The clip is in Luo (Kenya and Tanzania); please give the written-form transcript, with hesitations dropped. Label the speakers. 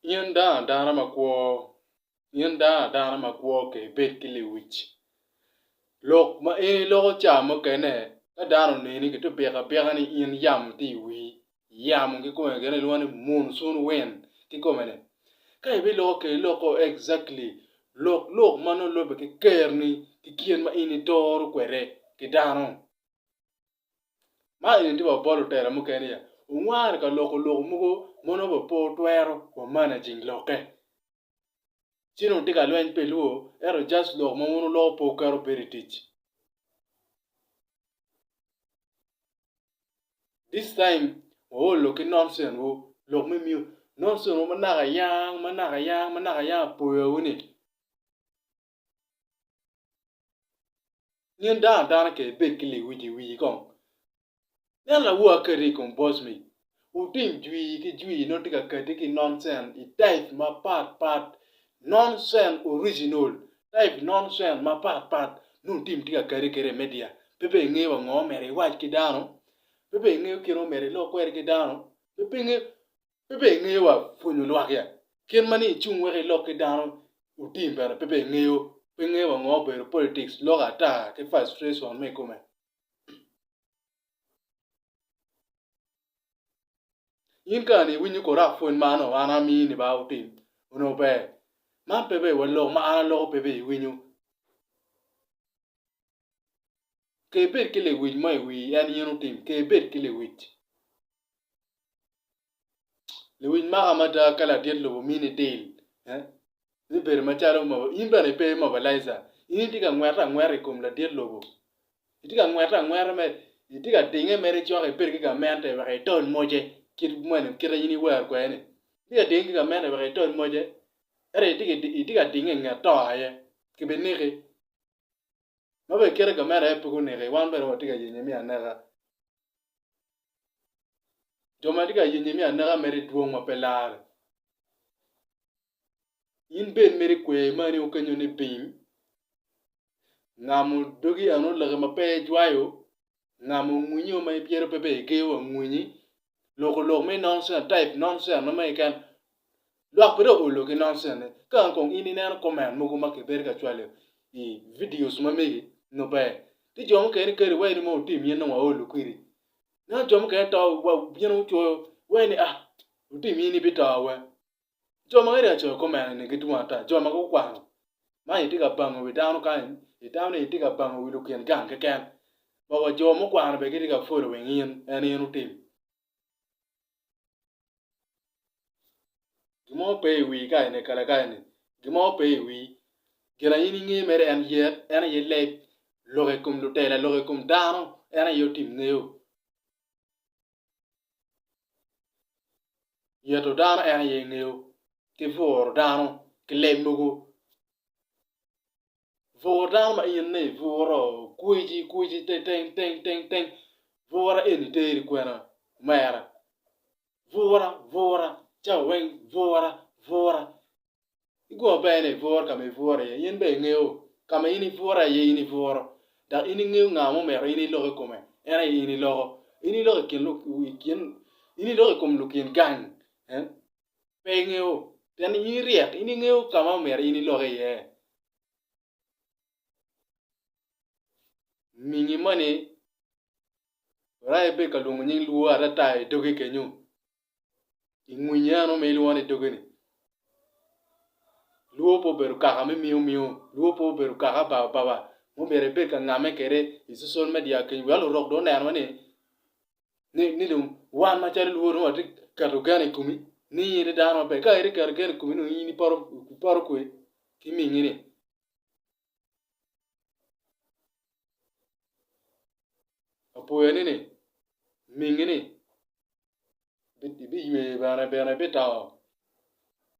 Speaker 1: Yanda dana makwo ke bet kili wich. Lok ma eni loko chamo kene ka dano neni ke to beka ni in yam ti wi. Yam ki kome kene luani monsoon wind ki kome ne. Ka ibi loko exactly. Lok mano lobe ke kerni ki kien ma ini toru kwere ki dano. Ma ini tiba bolu tera mu kene ya. Unwar ka loko mugo mono ba po twero wa managing loke. Chino tika lwen peluo ero just lok mono lo po karo peritich. This time loki nonsense lok me miu nonsense manaka yang poyo uni. Nien dana ke bet kili wiji kong. Nien la wua keri kong boss me. Utim jui no tika ki nonsense. I type ma part. Nonsense original. Type nonsense ma part. Nun tim tika kere media. Pepe ngewa ngo mere waj ki dano. Pepe ngewa kiro mere lo kwere ki dano. Pepe ngewa funyu luak ya. Kien mani chung weke lo ki dano. Utim bana pepe ngewa ngo bero politics. Loka ta ke frustration me kume. Yin ka ni winyu kora fun mano ana mi ni ba utim. Uno be. Man pepe walo ma ana lo pepe winyu. Ke bet kile wij mai wi an yin utim. Ke bet kile wij. Le wij ma amata kala diet lo mini deal. Ni bere macharo mo yin ba ne pe mobilizer. Yin tiga ngwere kum la diet lo. Itiga ngwere me itiga dinge mere chwa ke per ki ga mente ba ke ton moje. Kir mwen kira yini wer ko ene. Itiga dinge ga mente ba ke ton moje. Ere itiga dinge ngato aye. Ke benere. Mabe kira ga mere pugu nere wan bere itiga yenyemi anega. Joma itiga yenyemi anega mere duong ma pelar. Yin ben mere kwe mani ukanyo ni pim. Ngamu dogi anu lage mape jwayo. Ngamu munyo ma ipiero pepe gewa munyi. Loko me nonsense type nonsense no me kan. Luak pero ulo ki nonsense. Kan kong ini nena comment mugu make berga chwale. I videos ma megi no be. Ti jomu kene kere weni mo tim yen no ulu kwiri. Na jomu kene to yenu cho weni utim yini bitawe. Joma ngere cho comment ne gituma ta. Joma ko kwano. Ma itika bango we down kan. Itawne itika bango we lukien gang keken. Bawa jomu kwano be gitika following yin yen utim. Gimo pe wi kai ne kala kai ne. Gimo pe wi. Gira yini nge mere en ye lep. Loge kum lutela loge kum dano. Ena yo tim neo. Yeto dano ena ye neo. Ki vor dano. Ki lep mugu. Vor dano ma yin ne. Voro. Kuiji. Teng. Vora eni teri kwena. Mera. Vora. Chaweng. Vora. Igo bene vor kame vora ye. Yin be ngeo. Kame ini vora ye ini voro. Da ini ngeo ngamo mera ini loge kume. Ena ini logo. Ini loge kien. Ini loge kum lukien gang. Pe ngeo. Dan ini riak. Ini ngeo kama mera ini loge ye. Mingi mani. Rai be kalungu nying luwa ratai doge kenyu. Ingunyano me luwane doge ni. Luo po beru kaka me miu. Luo po beru kaka baba. Mo mere be ka ngame kere social media kenyu. Walo rock do na wani. Ni dum wan ma chari luo no ati kato gani kumi. Ni yiri dano be ka iri kato gani kumi no yini paro kwe. Ki mingi ni. Apo ya nini. Mingi ni. Bi yue bana bita.